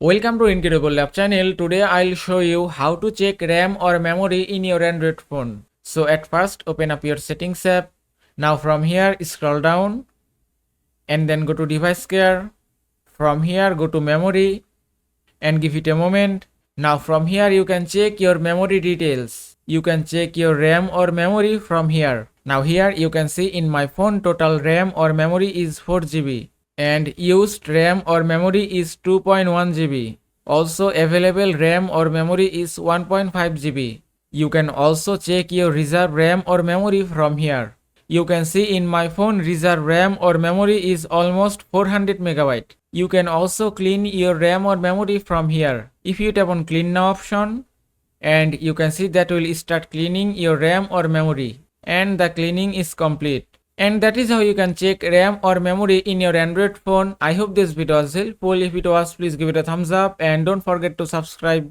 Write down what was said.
Welcome to Incredible Lab channel. Today I'll show you how to check RAM or memory in your Android phone. So at first open up your settings app. Now from here scroll down and then go to device care. From here go to memory and give it a moment. Now from here you can check your memory details. You can check your RAM or memory from here. Now here you can see in my phone total RAM or memory is 4 GB. And used RAM or memory is 2.1 GB. Also available RAM or memory is 1.5 GB. You can also check your reserve RAM or memory from here. You can see in my phone reserve RAM or memory is almost 400 MB. You can also clean your RAM or memory from here. If you tap on clean now option, and you can see that will start cleaning your RAM or memory, and the cleaning is complete. And that is how you can check RAM or memory in your Android phone. I hope this video was helpful. If it was, please give it a thumbs up and don't forget to subscribe.